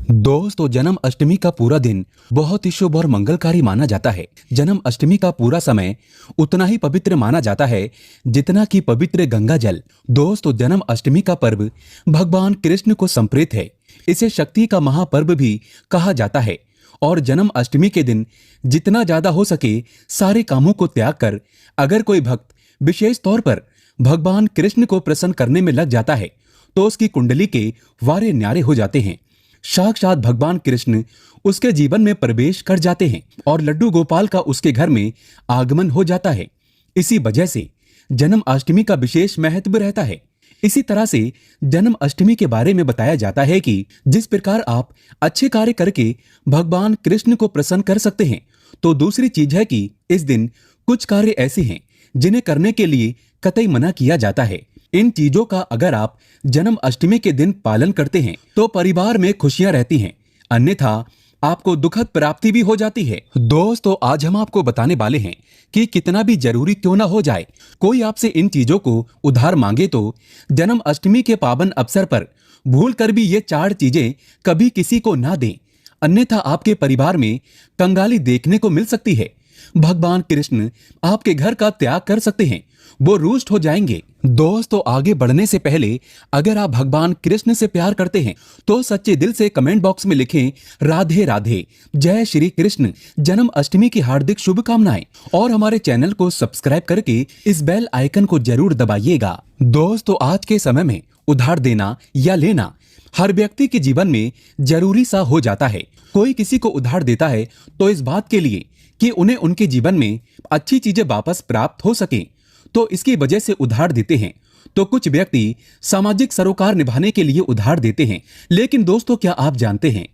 दोस्तों, जन्म अष्टमी का पूरा दिन बहुत ही शुभ और मंगलकारी माना जाता है। जन्म अष्टमी का पूरा समय उतना ही पवित्र माना जाता है जितना कि पवित्र गंगा जल। दोस्तों, जन्म अष्टमी का पर्व भगवान कृष्ण को समर्पित है। इसे शक्ति का महापर्व भी कहा जाता है और जन्म अष्टमी के दिन जितना ज्यादा हो सके सारे कामों को त्याग कर अगर कोई भक्त विशेष तौर पर भगवान कृष्ण को प्रसन्न करने में लग जाता है तो उसकी कुंडली के वारे न्यारे हो जाते हैं। साक्षात भगवान कृष्ण उसके जीवन में प्रवेश कर जाते हैं और लड्डू गोपाल का उसके घर में आगमन हो जाता है। इसी वजह से जन्म अष्टमी का विशेष महत्व रहता है। इसी तरह से जन्म अष्टमी के बारे में बताया जाता है कि जिस प्रकार आप अच्छे कार्य करके भगवान कृष्ण को प्रसन्न कर सकते हैं, तो दूसरी चीज है कि इस दिन कुछ कार्य ऐसे हैं जिन्हें करने के लिए कतई मना किया जाता है। इन चीजों का अगर आप जन्म अष्टमी के दिन पालन करते हैं तो परिवार में खुशियां रहती हैं, अन्यथा आपको दुखद प्राप्ति भी हो जाती है। दोस्तों, आज हम आपको बताने वाले हैं कि कितना भी जरूरी क्यों ना हो जाए, कोई आपसे इन चीजों को उधार मांगे तो जन्म अष्टमी के पावन अवसर पर भूल कर भी ये 4 चीजें कभी किसी को ना दें, अन्यथा आपके परिवार में कंगाली देखने को मिल सकती है। भगवान कृष्ण आपके घर का त्याग कर सकते हैं, वो रुष्ट हो जाएंगे। दोस्तों, आगे बढ़ने से पहले अगर आप भगवान कृष्ण से प्यार करते हैं तो सच्चे दिल से कमेंट बॉक्स में लिखें राधे राधे, जय श्री कृष्ण। जन्म अष्टमी की हार्दिक शुभकामनाएं और हमारे चैनल को सब्सक्राइब करके इस बेल आइकन को जरूर दबाइएगा। दोस्तों, आज के समय में उधार देना या लेना हर व्यक्ति के जीवन में जरूरी सा हो जाता है। कोई किसी को उधार देता है तो इस बात के लिए कि उन्हें उनके जीवन में अच्छी चीजें वापस प्राप्त हो सके, तो इसकी वजह से उधार देते हैं। तो कुछ व्यक्ति सामाजिक सरोकार निभाने के लिए उधार देते हैं। लेकिन दोस्तों, क्या आप जानते हैं,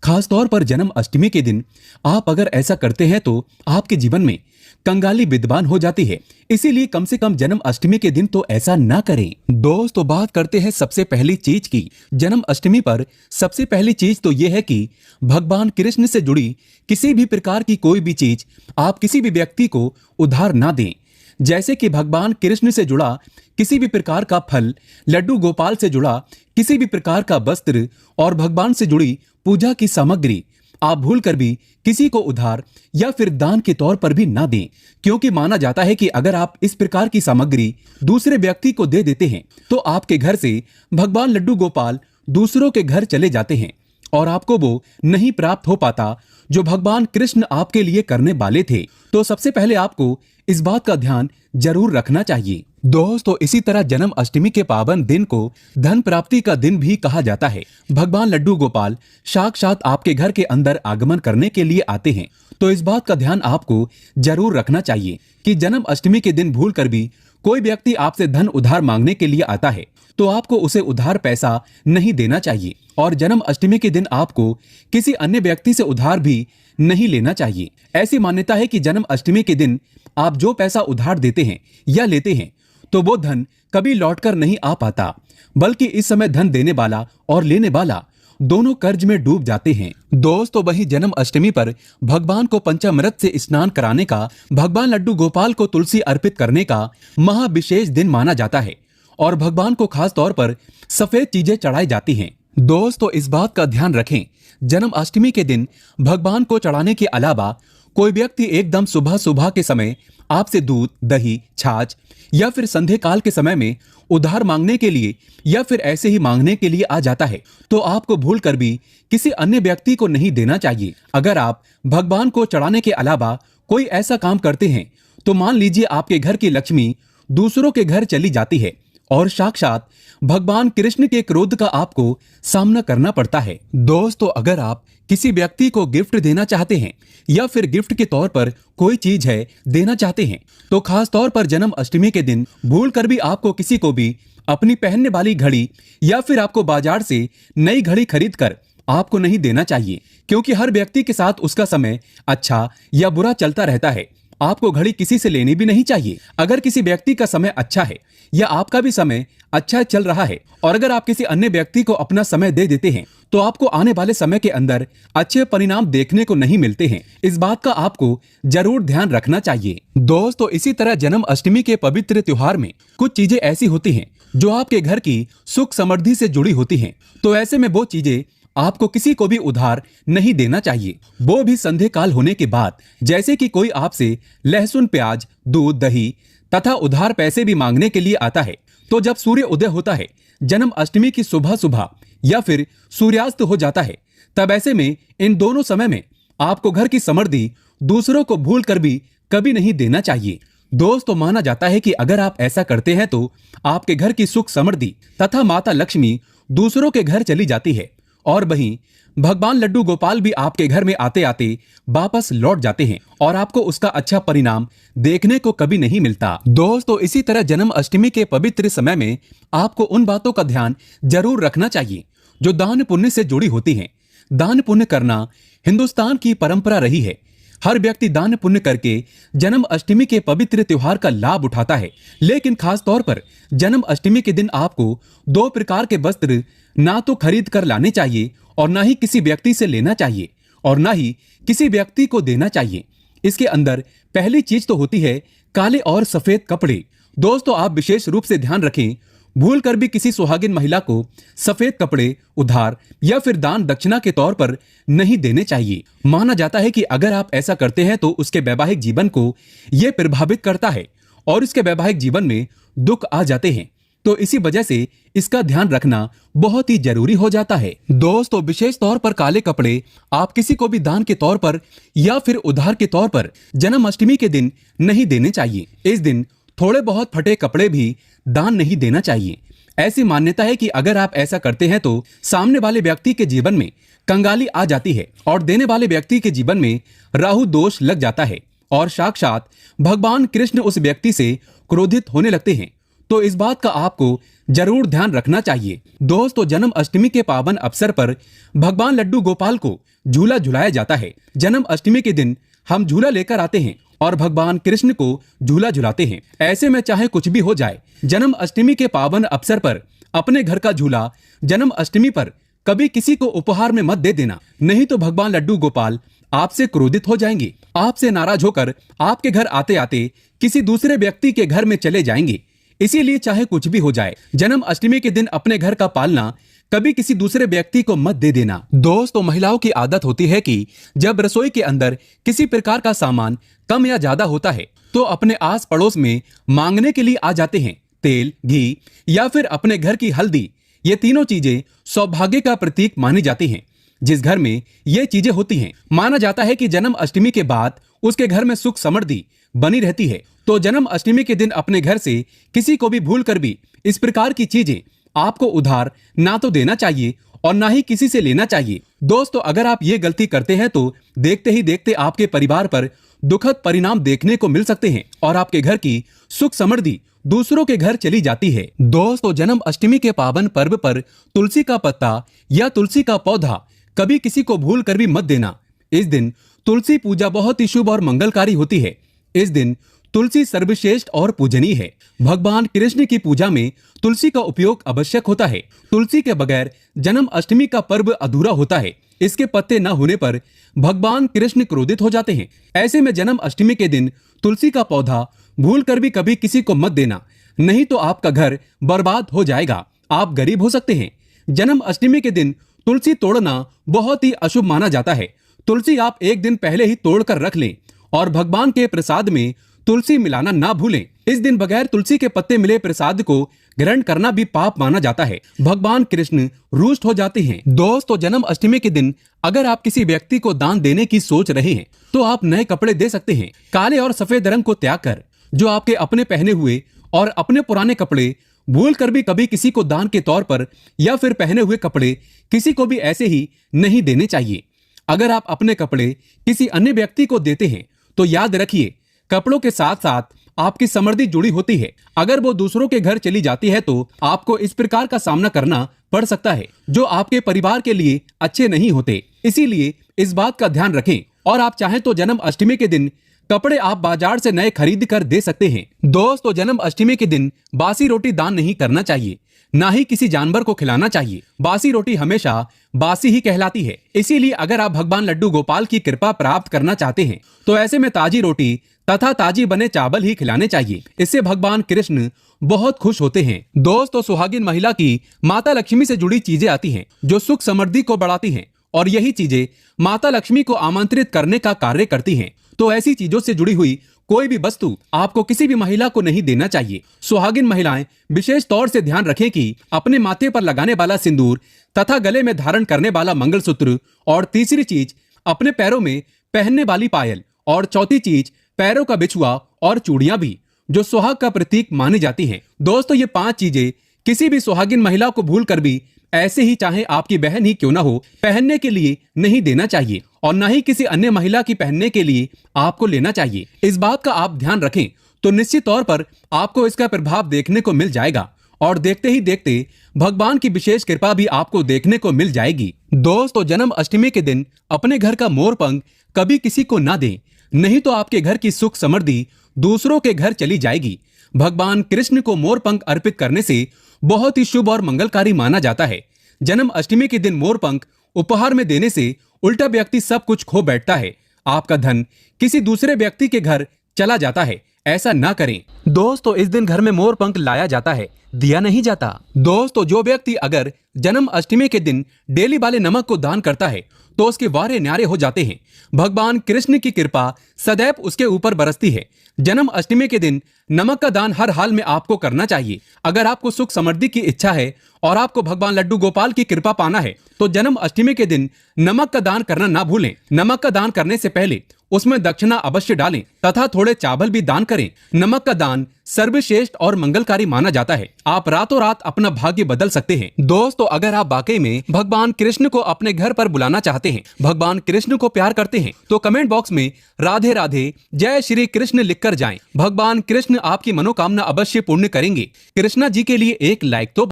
खास तौर पर जन्म अष्टमी के दिन आप अगर ऐसा करते हैं तो आपके जीवन में कंगाली विद्यमान हो जाती है। इसीलिए कम से कम जन्म अष्टमी के दिन तो ऐसा ना करें। दोस्तों, बात करते हैं सबसे पहली चीज की। जन्म अष्टमी पर सबसे पहली चीज तो यह है कि भगवान कृष्ण से जुड़ी किसी भी प्रकार की कोई भी चीज आप किसी भी व्यक्ति को उधार ना दें। जैसे कि भगवान कृष्ण से जुड़ा किसी भी प्रकार का फल, लड्डू गोपाल से जुड़ा किसी भी प्रकार का वस्त्र और भगवान से जुड़ी पूजा की सामग्री आप भूल कर भी किसी को उधार या फिर दान के तौर पर भी ना दें, क्योंकि माना जाता है कि अगर आप इस प्रकार की सामग्री दूसरे व्यक्ति को दे देते हैं तो आपके घर से भगवान लड्डू गोपाल दूसरों के घर चले जाते हैं और आपको वो नहीं प्राप्त हो पाता जो भगवान कृष्ण आपके लिए करने वाले थे। तो सबसे पहले आपको इस बात का ध्यान जरूर रखना चाहिए। दोस्तों, इसी तरह जन्म अष्टमी के पावन दिन को धन प्राप्ति का दिन भी कहा जाता है। भगवान लड्डू गोपाल साक्षात आपके घर के अंदर आगमन करने के लिए आते हैं, तो इस बात का ध्यान आपको जरूर रखना चाहिए कि जन्म अष्टमी के दिन भूल कर भी कोई व्यक्ति आपसे धन उधार मांगने के लिए आता है तो आपको उसे उधार पैसा नहीं देना चाहिए और जन्म अष्टमी के दिन आपको किसी अन्य व्यक्ति से उधार भी नहीं लेना चाहिए। ऐसी मान्यता है कि जन्म अष्टमी के दिन आप जो पैसा उधार देते हैं या लेते हैं तो वो धन कभी लौटकर नहीं आ पाता, बल्कि इस समय धन देने वाला और लेने वाला दोनों कर्ज में डूब जाते हैं। दोस्तों, वही जन्म अष्टमी पर भगवान को पंचामृत से स्नान कराने का, भगवान लड्डू गोपाल को तुलसी अर्पित करने का महाविशेष दिन माना जाता है और भगवान को खास तौर पर सफेद चीजें चढ़ाई जाती हैं। दोस्तों, इस बात का ध्यान रखें, जन्म अष्टमी के दिन भगवान को चढ़ाने के अलावा कोई व्यक्ति एकदम सुबह सुबह के समय आपसे दूध, दही, छाछ या फिर संध्या काल के समय में उधार मांगने के लिए या फिर ऐसे ही मांगने के लिए आ जाता है तो आपको भूल कर भी किसी अन्य व्यक्ति को नहीं देना चाहिए। अगर आप भगवान को चढ़ाने के अलावा कोई ऐसा काम करते हैं तो मान लीजिए आपके घर की लक्ष्मी दूसरों के घर चली जाती है और साक्षात भगवान कृष्ण के क्रोध का आपको सामना करना पड़ता है। दोस्तों, अगर आप किसी व्यक्ति को गिफ्ट देना चाहते हैं या फिर गिफ्ट के तौर पर कोई चीज है देना चाहते हैं तो खास तौर पर जन्म अष्टमी के दिन भूल कर भी आपको किसी को भी अपनी पहनने वाली घड़ी या फिर आपको बाजार से नई घड़ी खरीद कर आपको नहीं देना चाहिए, क्योंकि हर व्यक्ति के साथ उसका समय अच्छा या बुरा चलता रहता है। आपको घड़ी किसी से लेनी भी नहीं चाहिए। अगर किसी व्यक्ति का समय अच्छा है या आपका भी समय अच्छा चल रहा है और अगर आप किसी अन्य व्यक्ति को अपना समय दे देते हैं तो आपको आने वाले समय के अंदर अच्छे परिणाम देखने को नहीं मिलते हैं। इस बात का आपको जरूर ध्यान रखना चाहिए। दोस्तों, इसी तरह जन्म अष्टमी के पवित्र त्योहार में कुछ चीजें ऐसी होती हैं जो आपके घर की सुख समृद्धि से जुड़ी होती हैं, तो ऐसे में वो चीजें आपको किसी को भी उधार नहीं देना चाहिए, वो भी संध्या काल होने के बाद। जैसे कि कोई आपसे लहसुन, प्याज, दूध, दही तथा उधार पैसे भी मांगने के लिए आता है, तो जब सूर्य उदय होता है, जन्म अष्टमी की सुबह सुबह या फिर सूर्यास्त हो जाता है, तब ऐसे में इन दोनों समय में आपको घर की समृद्धि दूसरों को भूल कर भी कभी नहीं देना चाहिए। दोस्तों, माना जाता है कि अगर आप ऐसा करते हैं तो आपके घर की सुख समृद्धि तथा माता लक्ष्मी दूसरों के घर चली जाती है, और वहीं भगवान लड्डू गोपाल भी आपके घर में आते आते वापस लौट जाते हैं और आपको उसका अच्छा परिणाम देखने को कभी नहीं मिलता। दोस्तों, इसी तरह जन्म अष्टमी के पवित्र समय में आपको उन बातों का ध्यान जरूर रखना चाहिए जो दान पुण्य से जुड़ी होती हैं। दान पुण्य करना हिंदुस्तान की परंपरा रही है। हर व्यक्ति दान पुण्य करके जन्म अष्टमी के पवित्र त्योहार का लाभ उठाता है, लेकिन खास तौर पर जन्म अष्टमी के दिन आपको 2 प्रकार के वस्त्र ना तो खरीद कर लाने चाहिए और ना ही किसी व्यक्ति से लेना चाहिए और ना ही किसी व्यक्ति को देना चाहिए। इसके अंदर पहली चीज तो होती है काले और सफेद कपड़े। दोस्तों, आप विशेष रूप से ध्यान रखें, भूल कर भी किसी सुहागिन महिला को सफेद कपड़े उधार या फिर दान दक्षिणा के तौर पर नहीं देने चाहिए। माना जाता है कि अगर आप ऐसा करते हैं तो उसके वैवाहिक जीवन को यह प्रभावित करता है और इसके वैवाहिक जीवन में दुख आ जाते हैं, तो इसी वजह से इसका ध्यान रखना बहुत ही जरूरी हो जाता है। दोस्तों, विशेष तौर पर काले कपड़े आप किसी को भी दान के तौर पर या फिर उधार के तौर पर जन्म अष्टमी के दिन नहीं देने चाहिए। इस दिन थोड़े बहुत फटे कपड़े भी दान नहीं देना चाहिए। ऐसी मान्यता है कि अगर आप ऐसा करते हैं तो सामने वाले व्यक्ति के जीवन में कंगाली आ जाती है और देने वाले व्यक्ति के जीवन में राहु दोष लग जाता है और साक्षात भगवान कृष्ण उस व्यक्ति से क्रोधित होने लगते हैं। तो इस बात का आपको जरूर ध्यान रखना चाहिए। दोस्तों, जन्म अष्टमी के पावन अवसर पर भगवान लड्डू गोपाल को झूला झुलाया जाता है। जन्म अष्टमी के दिन हम झूला लेकर आते हैं और भगवान कृष्ण को झूला झुलाते हैं। ऐसे में चाहे कुछ भी हो जाए, जन्म अष्टमी के पावन अवसर पर अपने घर का झूला जन्म अष्टमी पर कभी किसी को उपहार में मत दे देना, नहीं तो भगवान लड्डू गोपाल आपसे क्रोधित हो जाएंगे। आपसे नाराज होकर आपके घर आते आते किसी दूसरे व्यक्ति के घर में चले जाएंगे। इसीलिए चाहे कुछ भी हो जाए, जन्म अष्टमी के दिन अपने घर का पालना कभी किसी दूसरे व्यक्ति को मत दे देना। दोस्तों, महिलाओं की आदत होती है कि जब रसोई के अंदर किसी प्रकार का सामान कम या ज्यादा होता है तो अपने आस पड़ोस में मांगने के लिए आ जाते हैं। तेल, घी या फिर अपने घर की हल्दी, ये तीनों चीजें सौभाग्य का प्रतीक मानी जाती हैं। जिस घर में ये चीजें होती हैं, माना जाता है कि जन्म अष्टमी के बाद उसके घर में सुख समृद्धि बनी रहती है। तो जन्म अष्टमी के दिन अपने घर से किसी को भी भूल कर भी इस प्रकार की चीजें आपको उधार ना तो देना चाहिए और ना ही किसी से लेना चाहिए। दोस्तों, अगर आप ये गलती करते हैं तो देखते ही देखते आपके परिवार पर दुखद परिणाम देखने को मिल सकते हैं और आपके घर की सुख समृद्धि दूसरों के घर चली जाती है। दोस्तों, जन्म अष्टमी के पावन पर्व पर तुलसी का पत्ता या तुलसी का पौधा कभी किसी को भूल कर भी मत देना। इस दिन तुलसी पूजा बहुत ही शुभ और मंगलकारी होती है। इस दिन तुलसी सर्वश्रेष्ठ और पूजनीय है। भगवान कृष्ण की पूजा में तुलसी का उपयोग आवश्यक होता है। तुलसी के बगैर जन्म अष्टमी का पर्व अधूरा होता है। इसके पत्ते न होने पर भगवान कृष्ण क्रोधित हो जाते हैं। ऐसे में जन्म अष्टमी के दिन तुलसी का पौधा भूल कर भी कभी किसी को मत देना, नहीं तो आपका घर बर्बाद हो जाएगा, आप गरीब हो सकते हैं। जन्म अष्टमी के दिन तुलसी तोड़ना बहुत ही अशुभ माना जाता है। तुलसी आप एक दिन पहले ही तोड़ कर रख लें और भगवान के प्रसाद में तुलसी मिलाना ना भूलें। इस दिन बगैर तुलसी के पत्ते मिले प्रसाद को ग्रहण करना भी पाप माना जाता है। भगवान कृष्ण रुष्ट हो जाते हैं। दोस्तों, जन्म अष्टमी के दिन अगर आप किसी व्यक्ति को दान देने की सोच रहे हैं तो आप नए कपड़े दे सकते हैं। काले और सफेद रंग को त्याग कर जो आपके अपने पहने हुए और अपने पुराने कपड़े भूल कर भी कभी किसी को दान के तौर पर या फिर पहने हुए कपड़े किसी को भी ऐसे ही नहीं देने चाहिए। अगर आप अपने कपड़े किसी अन्य व्यक्ति को देते हैं तो याद रखिए, कपड़ों के साथ साथ आपकी समृद्धि जुड़ी होती है। अगर वो दूसरों के घर चली जाती है तो आपको इस प्रकार का सामना करना पड़ सकता है जो आपके परिवार के लिए अच्छे नहीं होते। इसीलिए इस बात का ध्यान रखें और आप चाहें तो जन्म अष्टमी के दिन कपड़े आप बाजार से नए खरीद कर दे सकते हैं। दोस्तों, जन्म अष्टमी के दिन बासी रोटी दान नहीं करना चाहिए, ना ही किसी जानवर को खिलाना चाहिए। बासी रोटी हमेशा बासी ही कहलाती है। इसीलिए अगर आप भगवान लड्डू गोपाल की कृपा प्राप्त करना चाहते हैं तो ऐसे में ताजी रोटी तथा ताजी बने चावल ही खिलाने चाहिए। इससे भगवान कृष्ण बहुत खुश होते हैं। दोस्तों, सुहागिन महिला की माता लक्ष्मी से जुड़ी चीजें आती हैं जो सुख समृद्धि को बढ़ाती हैं और यही चीजें माता लक्ष्मी को आमंत्रित करने का कार्य करती हैं। तो ऐसी चीजों से जुड़ी हुई कोई भी वस्तु आपको किसी भी महिला को नहीं देना चाहिए। सुहागिन महिलाएं विशेष तौर से ध्यान रखें कि अपने माथे पर लगाने वाला सिंदूर तथा गले में धारण करने वाला मंगलसूत्र, और तीसरी चीज अपने पैरों में पहनने वाली पायल, और चौथी चीज पैरों का बिछुआ और चूड़ियां भी, जो सुहाग का प्रतीक मानी जाती हैं। दोस्तों, ये 5 चीजें किसी भी सुहागिन महिला को भूल कर भी, ऐसे ही चाहे आपकी बहन ही क्यों ना हो, पहनने के लिए नहीं देना चाहिए और न ही किसी अन्य महिला की पहनने के लिए आपको लेना चाहिए। इस बात का आप ध्यान रखें तो निश्चित तौर पर आपको इसका प्रभाव देखने को मिल जाएगा और देखते ही देखते भगवान की विशेष कृपा भी आपको देखने को मिल जाएगी। दोस्तों, जन्माष्टमी के दिन अपने घर का मोर पंख कभी किसी को ना दें, नहीं तो आपके घर की सुख समृद्धि दूसरों के घर चली जाएगी। भगवान कृष्ण को मोर पंख अर्पित करने से बहुत ही शुभ और मंगलकारी माना जाता है। जन्माष्टमी के दिन मोर पंख उपहार में देने से उल्टा व्यक्ति सब कुछ खो बैठता है, आपका धन किसी दूसरे व्यक्ति के घर चला जाता है। ऐसा ना करें। दोस्तों, इस दिन घर में मोर पंख लाया जाता है, दिया नहीं जाता। दोस्तों, जो व्यक्ति अगर जन्माष्टमी के दिन डेली वाले नमक को दान करता है तो उसके वारे न्यारे हो जाते हैं। भगवान कृष्ण की कृपा सदैव उसके ऊपर बरसती है। जन्माष्टमी के दिन नमक का दान हर हाल में आपको करना चाहिए। अगर आपको सुख समृद्धि की इच्छा है और आपको भगवान लड्डू गोपाल की कृपा पाना है तो जन्माष्टमी के दिन नमक का दान करना ना भूलें। नमक का दान करने से पहले उसमें दक्षिणा अवश्य डालें तथा थोड़े चावल भी दान करें। नमक का दान सर्वश्रेष्ठ और मंगलकारी माना जाता है। आप रातों रात अपना भाग्य बदल सकते हैं। दोस्तों, अगर आप वाकई में भगवान कृष्ण को अपने घर पर बुलाना चाहते हैं, भगवान कृष्ण को प्यार करते हैं, तो कमेंट बॉक्स में राधे राधे जय श्री कृष्ण लिखकर जाएं। भगवान कृष्ण आपकी मनोकामना अवश्य पूर्ण करेंगे। कृष्णा जी के लिए एक लाइक तो